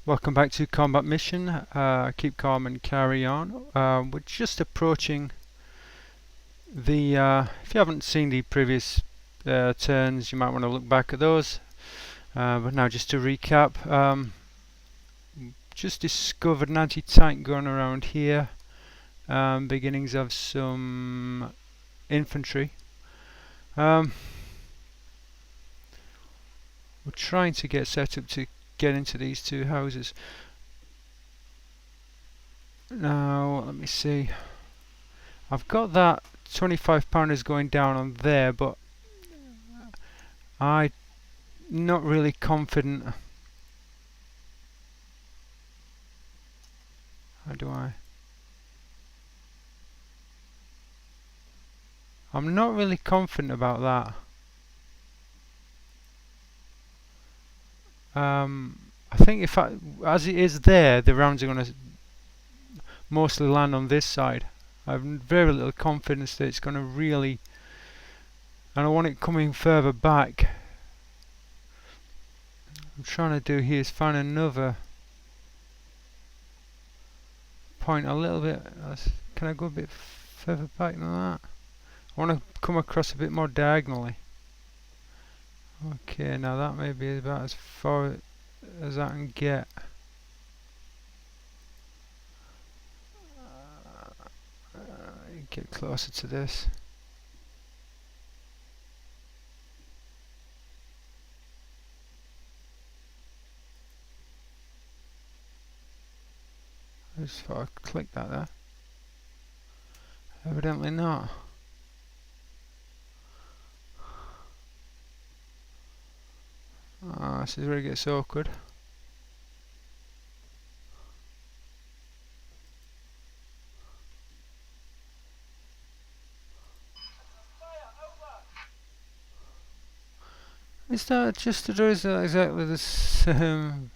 Welcome back to Combat Mission. Keep calm and carry on. We're just approaching the. If you haven't seen the previous turns, you might want to look back at those. But now, just to recap, just discovered an anti-tank gun around here. Beginnings of some infantry. We're trying to get set up to get into these two houses. Now, let me see. I've got that 25 pounders going down on there, but I'm not really confident. How do I? I'm not really confident about that. I think as it is there, the rounds are going to mostly land on this side. I have very little confidence that it's going to really, and I want it coming further back. I'm trying to do here is find another point a little bit. Can I go a bit further back than that? I want to come across a bit more diagonally. Okay, now that may be about as far as I can get. Get closer to this. I just thought I'd click that there. Evidently not. This is where it gets awkward. Is that just to do exactly the same?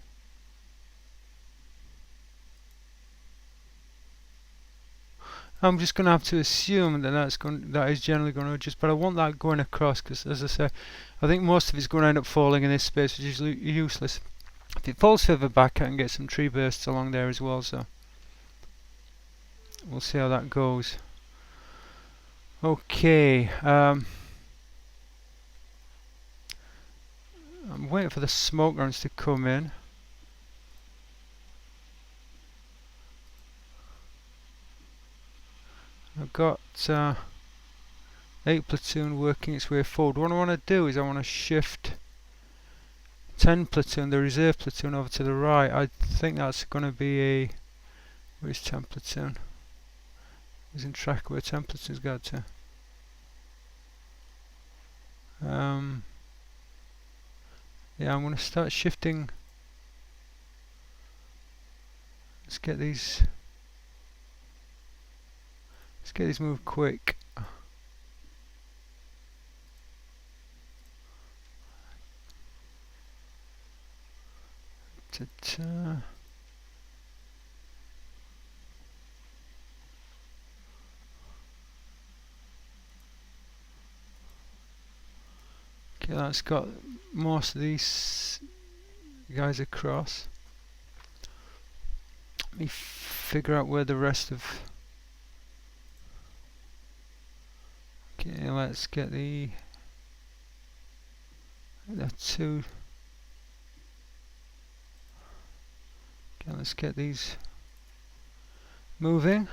I'm just going to have to assume that that is generally going to adjust, but I want that going across because, as I say, I think most of it's going to end up falling in this space, which is useless. If it falls further back, I can get some tree bursts along there as well, so we'll see how that goes. Okay, I'm waiting for the smoke rounds to come in. I've got 8 platoon working its way forward. What I want to do is I want to shift 10 platoon, the reserve platoon, over to the right. I think that's going to be a... Where's 10 platoon? Losing track of where 10 platoon's got to. Yeah, I'm going to start shifting. Let's get these moved quick. Ta-ta. Okay, that's got most of these guys across. Let me figure out where the rest of... Okay, let's get the two. Okay, let's get these moving.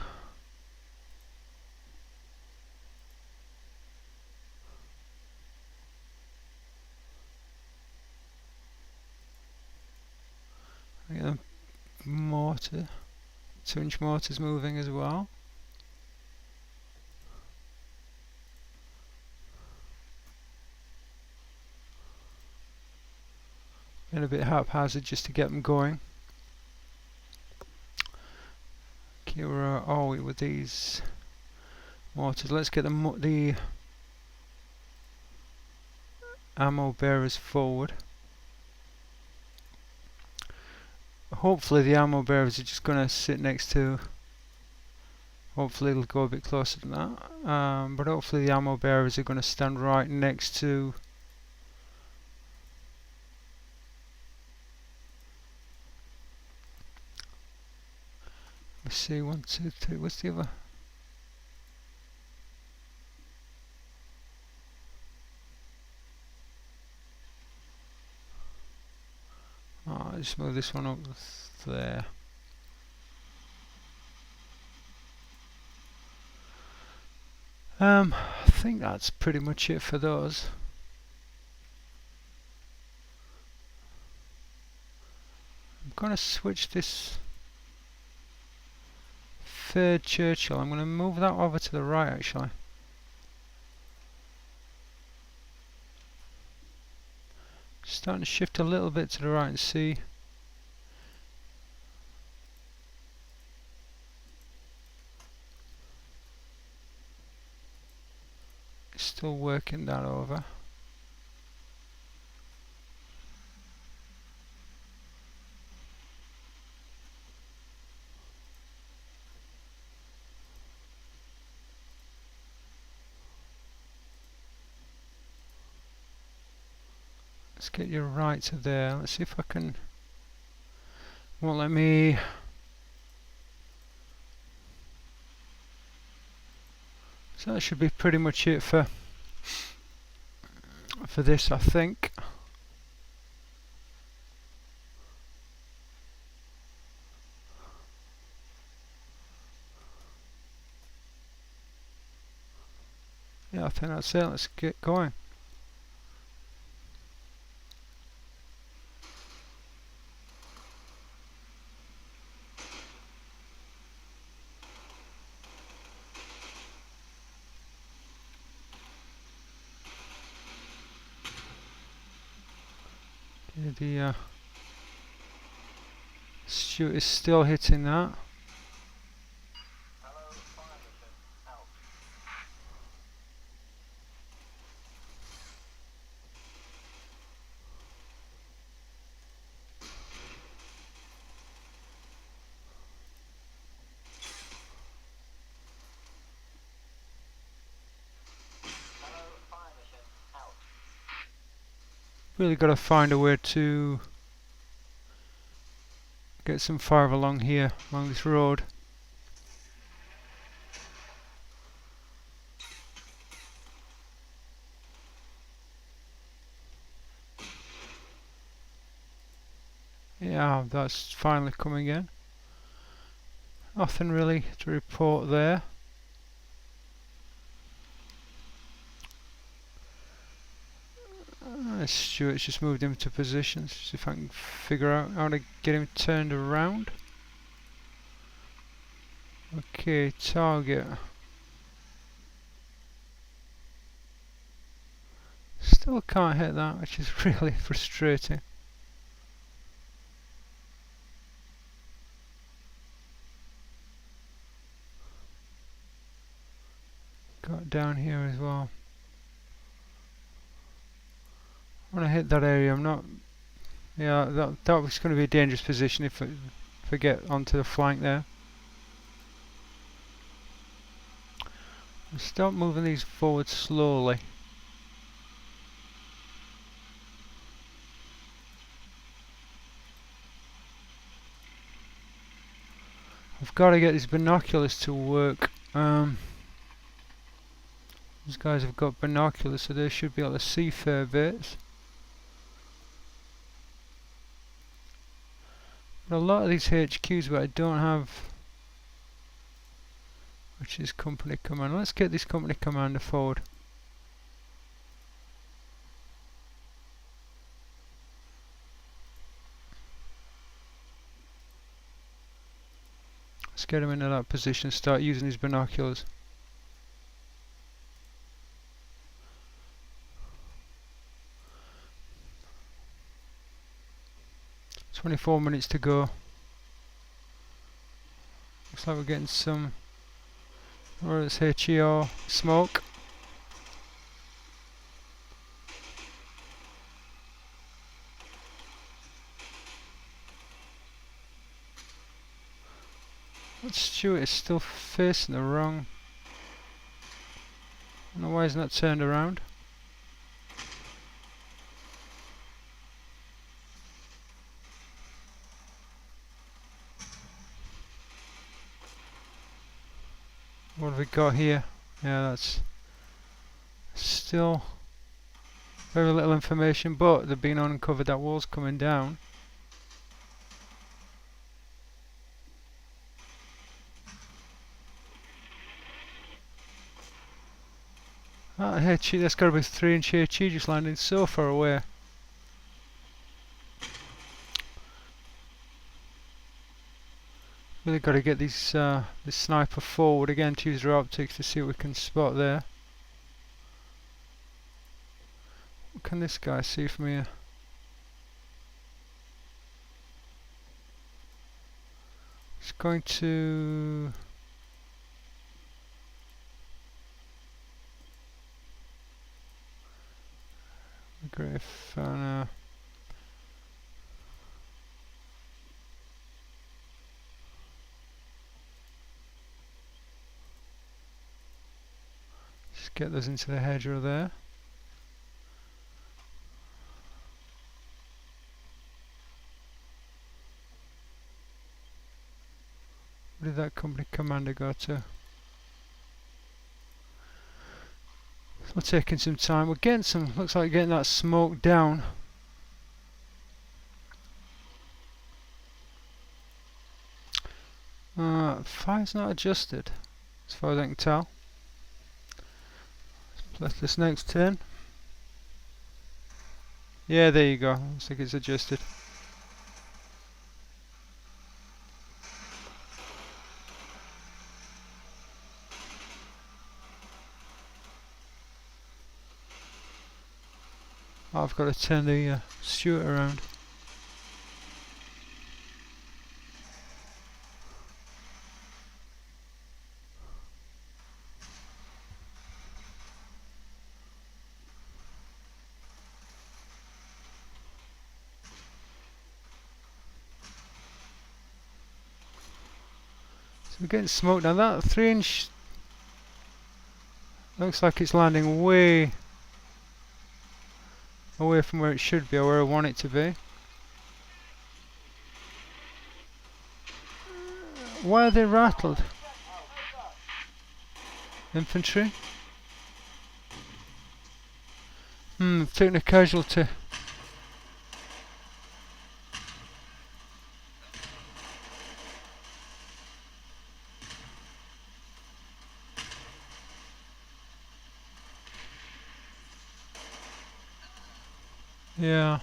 Get the mortar, 2-inch mortars moving as well. Getting a bit haphazard just to get them going. Okay, where are we with these mortars? Let's get the ammo bearers forward. Hopefully the ammo bearers are just going to sit next to... Hopefully it'll go a bit closer than that. But hopefully the ammo bearers are going to stand right next to... Let's see, 1, 2, 3. What's the other? Oh, I'll just move this one up there. I think that's pretty much it for those. I'm going to switch this third Churchill. I'm going to move that over to the right actually. Starting to shift a little bit to the right and see. Still working that over. Let's get you right to there. Let's see if I can. Won't let me. So that should be pretty much it for this, I think. Yeah, I think that's it. Let's get going. The Stuart is still hitting that. Really got to find a way to get some fire along here, along this road. Yeah, that's finally coming in. Nothing really to report there. Stuart's just moved him to position. See if I can figure out how to get him turned around. Okay, target. Still can't hit that, which is really frustrating. Got down here as well. When I hit that area, I'm not. Yeah, that was going to be a dangerous position if I get onto the flank there. Start moving these forward slowly. I've got to get these binoculars to work. These guys have got binoculars, so they should be able to see fair bits. But a lot of these HQs, but I don't have. Which is company commander. Let's get this company commander forward. Let's get him into that position. Start using his binoculars. 24 minutes to go. Looks like we're getting some. Or it's HER smoke. That Stuart is still facing the wrong. I don't know why he's not turned around. What have we got here? Yeah, that's still very little information, but they've been uncovered that wall's coming down. Ah, HE, that's got to be 3-inch HE just landing so far away. Really got to get these this sniper forward again to use their optics to see what we can spot there. What can this guy see from here? It's going to... Griff, just get those into the hedgerow there. Where did that company commander go to? We're taking some time. We're getting some, looks like getting that smoke down. Fire's not adjusted, as far as I can tell. Let's this next turn. Yeah, there you go. Looks like it's adjusted. I've got to turn the Stuart around. So we're getting smoked now. That 3-inch looks like it's landing way away from where it should be, or where I want it to be. Why are they rattled? Infantry? Taking a casualty. Yeah.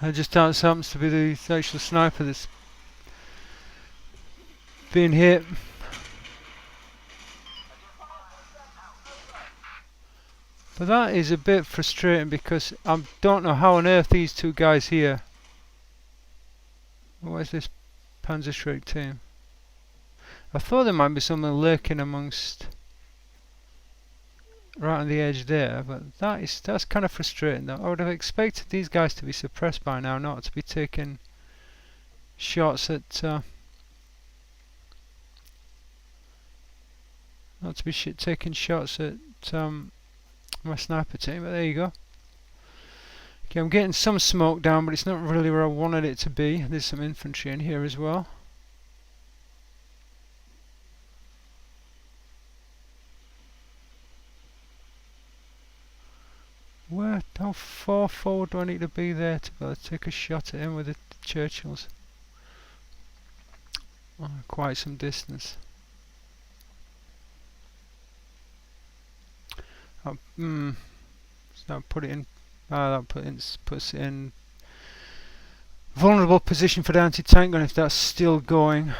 It just happens to be the actual sniper that's being hit. But that is a bit frustrating because I don't know how on earth these two guys here. What is this Panzerschreck team? I thought there might be something lurking amongst right on the edge there, but that's kind of frustrating though. I would have expected these guys to be suppressed by now, not to be taking shots at taking shots at my sniper team, but there you go. Okay, I'm getting some smoke down, but it's not really where I wanted it to be. There's some infantry in here as well. How far forward do I need to be there to be able to take a shot at him with the Churchills? Oh, quite some distance. That put it in. Puts it in vulnerable position for the anti-tank gun if that's still going.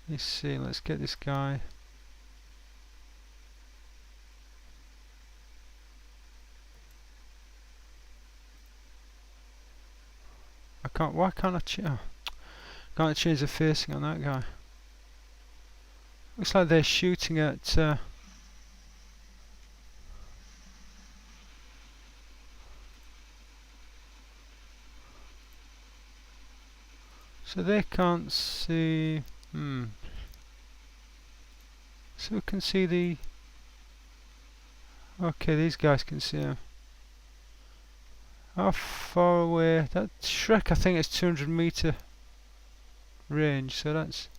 Let's see. Let's get this guy. Why can't I can't I change the facing on that guy? Looks like they're shooting at so they can't see. So we can see the... Okay, these guys can see him. How far away? That Shrek, I think, is 200 meter range, so that's...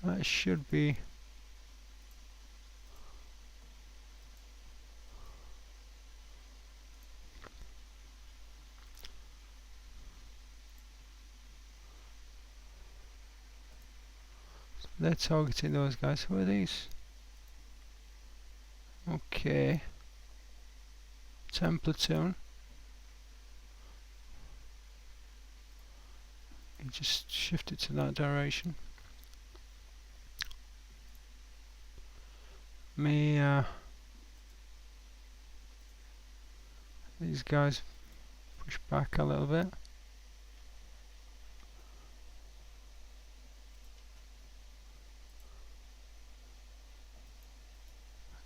That should be... They're targeting those guys. Who are these? Okay. 10 platoon. You just shift it to that direction. These guys push back a little bit.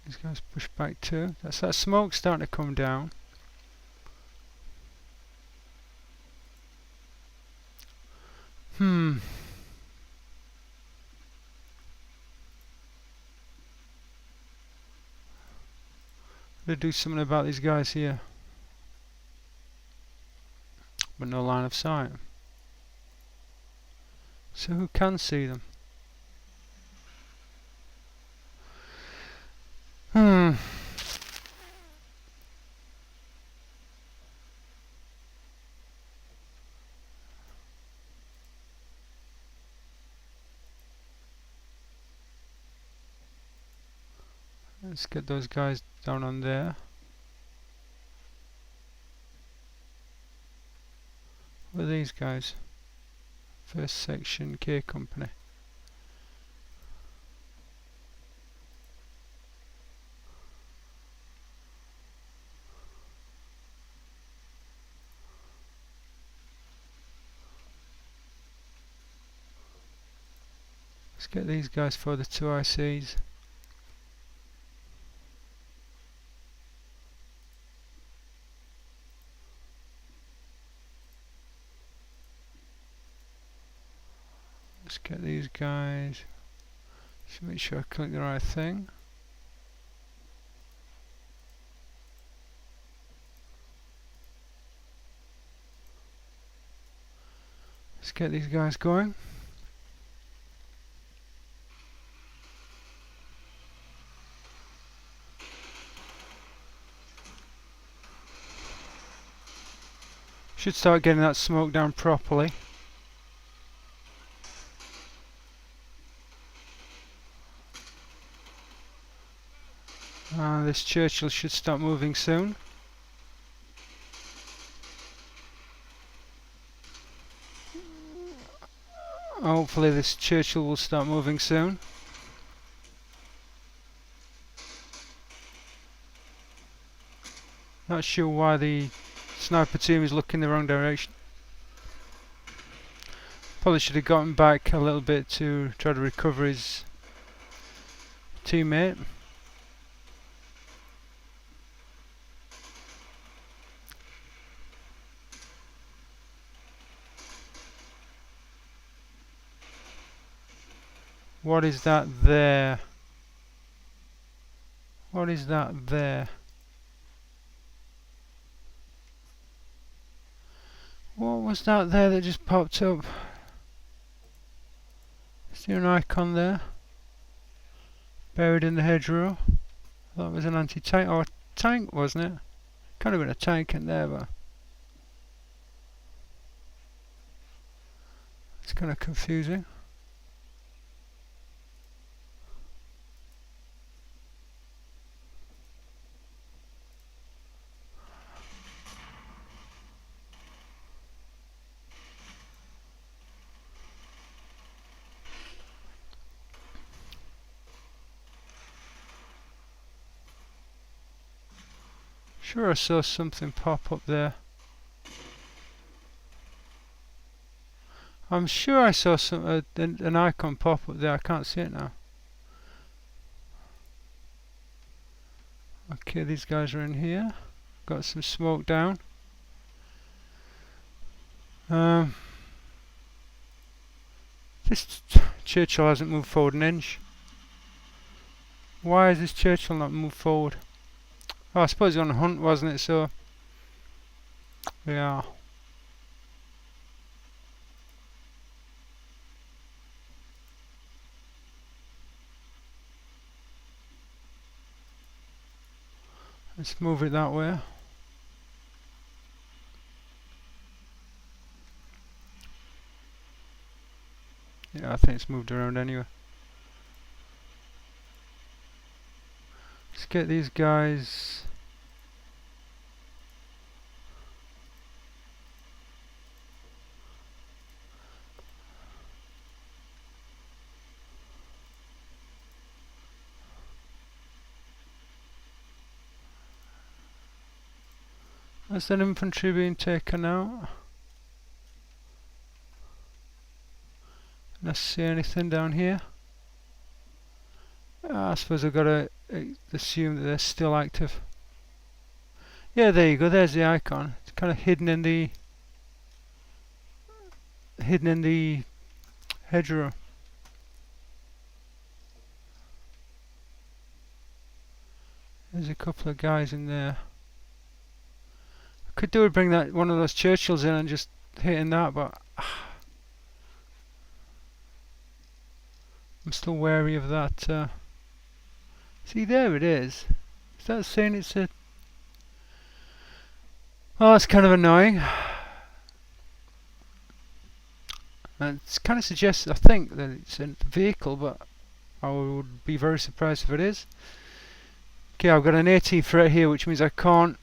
These guys push back too. That's that smoke starting to come down. They do something about these guys here, but no line of sight. So who can see them? Let's get those guys down on there. What are these guys? First section K company. Let's get these guys for the 2 ICs. Let's get these guys. Just make sure I click the right thing. Let's get these guys going. Should start getting that smoke down properly. This Churchill should start moving soon. Hopefully this Churchill will start moving soon. Not sure why the sniper team is looking the wrong direction. Probably should have gotten back a little bit to try to recover his teammate. What is that there? What is that there? What was that there that just popped up? Is there an icon there? Buried in the hedgerow? That was an anti-tank, or a tank, wasn't it? Could have been a tank in there, but it's kind of confusing. Sure, I saw something pop up there. I'm sure I saw an icon pop up there. I can't see it now. Okay, these guys are in here. Got some smoke down. This Churchill hasn't moved forward an inch. Why has this Churchill not moved forward? Oh, I suppose he's on a hunt, wasn't it? So, yeah. Let's move it that way. Yeah, I think it's moved around anyway. Let's get these guys. Has that infantry been taken out? Let's see anything down here. I suppose I've got to assume that they're still active. Yeah, there you go. There's the icon. It's kind of hidden in the hedgerow. There's a couple of guys in there. I could do with bring that one of those Churchills in and just hitting that, but I'm still wary of that. See, there it is. Is that saying it's a... Well, that's kind of annoying. It kind of suggests, I think, that it's a vehicle, but I would be very surprised if it is. Okay, I've got an AT threat here, which means I can't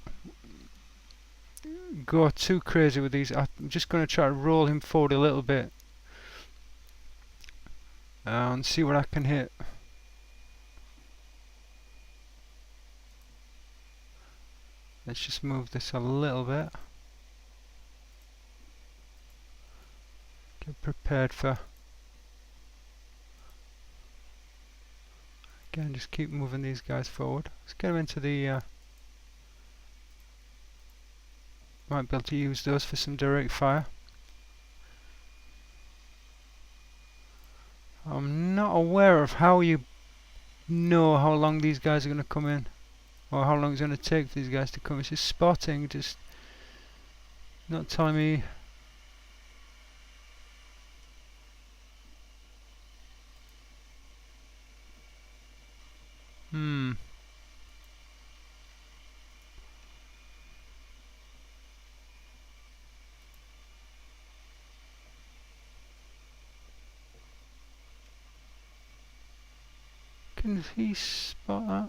go too crazy with these. I'm just going to try to roll him forward a little bit and see what I can hit. Let's just move this a little bit. Get prepared for... Again, just keep moving these guys forward. Let's get them into the... might be able to use those for some direct fire. I'm not aware of how you know how long these guys are going to come in, or how long it's going to take for these guys to come. It's just spotting, just not telling me. Can he spot that?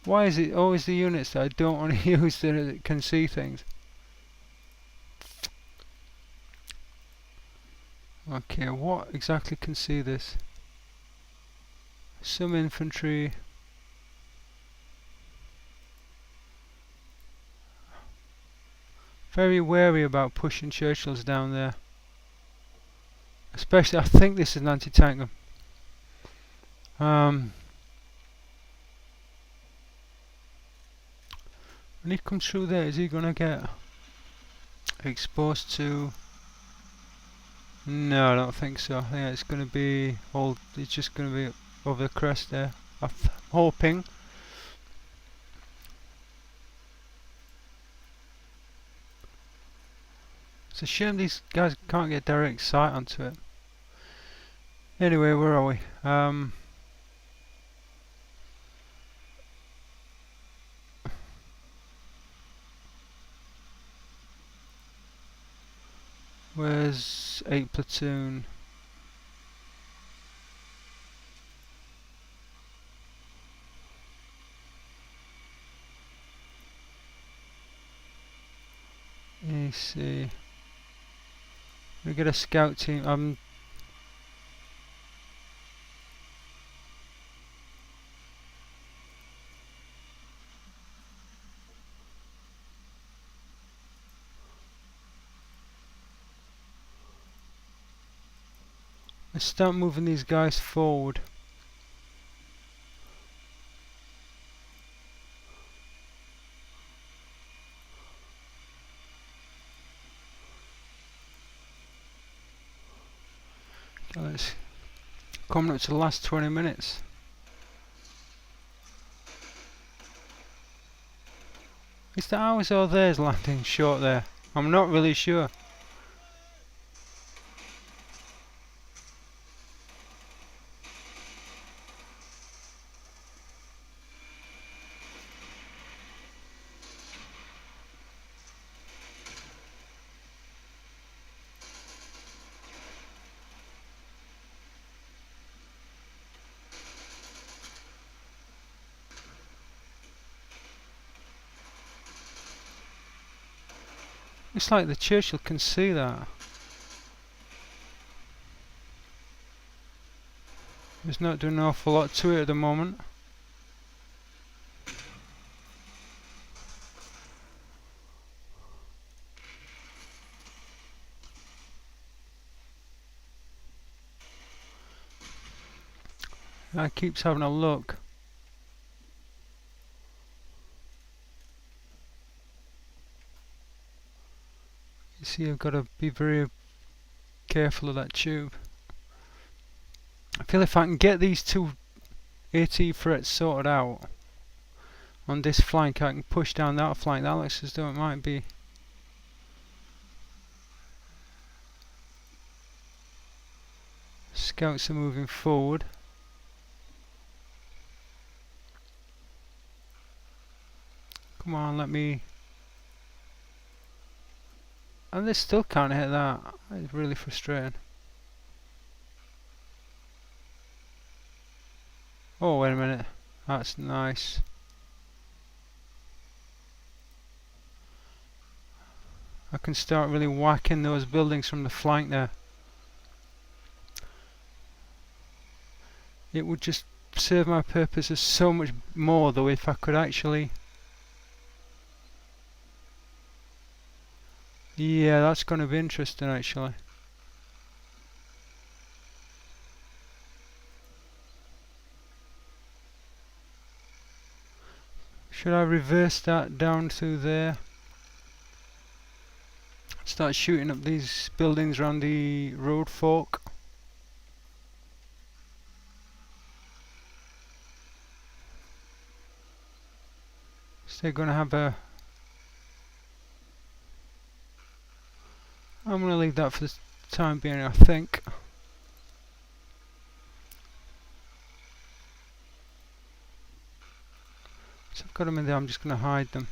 Why is it always the units that I don't want to use that can see things? Okay, what exactly can see this? Some infantry. Very wary about pushing Churchills down there. Especially, I think this is an anti-tank gun. When he comes through there, is he gonna get exposed to... No, I don't think so. I think it's gonna be all... It's just gonna be over the crest there. I'm hoping. It's a shame these guys can't get direct sight onto it. Anyway, where are we? Where's 8 platoon? AC. We get a scout team. Let's start moving these guys forward. Let's coming up to the last 20 minutes. Is that ours or theirs landing short there? I'm not really sure. It's like the Churchill can see that. It's not doing an awful lot to it at the moment. It keeps having a look. You see, I've got to be very careful of that tube. I feel if I can get these two AT frets sorted out on this flank, I can push down that flank. That looks as though it might be. Scouts are moving forward. Come on, let me. And they still can't hit that. It's really frustrating. Oh, wait a minute. That's nice. I can start really whacking those buildings from the flank there. It would just serve my purposes so much more though if I could actually. Yeah, that's going to be interesting actually. Should I reverse that down to there? Start shooting up these buildings around the road fork. So they're going to have a. I'm going to leave that for the time being, I think. So I've got them in there, I'm just going to hide them.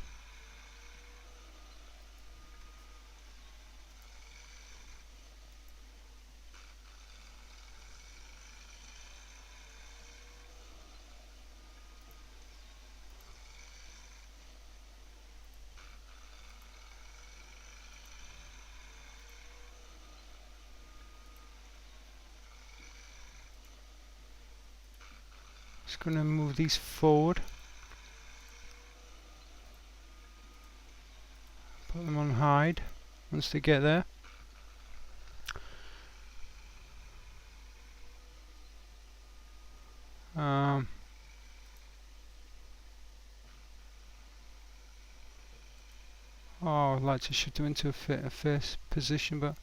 Just going to move these forward. Put them on hide once they get there. Oh, I'd like to shoot them into a face position, but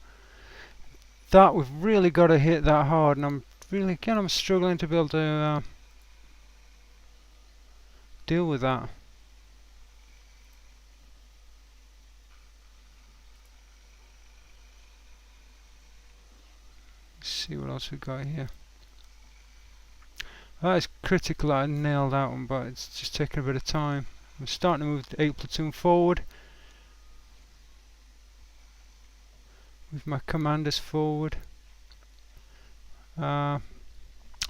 that we've really got to hit that hard, and I'm really I'm struggling to be able to deal with that. Let's see what else we got here. That is critical. I nailed that one, but it's just taking a bit of time. I'm starting to move the 8 platoon forward. Move my commanders forward.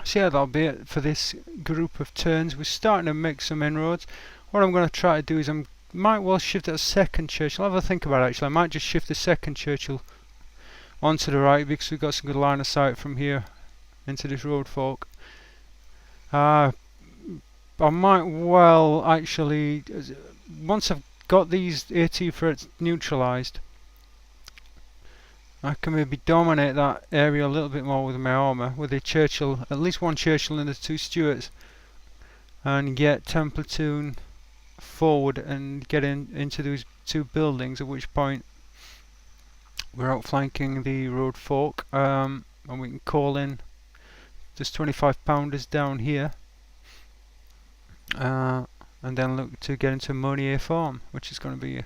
So yeah, that'll be it for this group of turns. We're starting to make some inroads. What I'm going to try to do is I might well shift that second Churchill. I'll have a think about it actually. I might just shift the second Churchill onto the right because we've got some good line of sight from here into this road fork. I might well actually, once I've got these AT frets neutralised, I can maybe dominate that area a little bit more with my armour, with a Churchill, at least one Churchill and the 2 Stuarts, and get 10 platoon forward and get into those 2 buildings, at which point we're outflanking the road folk, and we can call in this 25 pounders down here, and then look to get into Monier Farm, which is going to be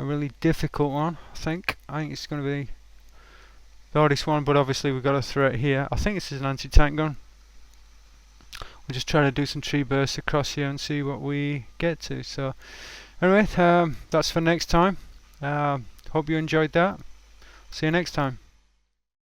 a really difficult one. I think it's going to be the hardest one, but obviously we've got a threat here. I think this is an anti-tank gun. We'll just try to do some tree bursts across here and see what we get to. So anyway, that's for next time. Hope you enjoyed that. See you next time.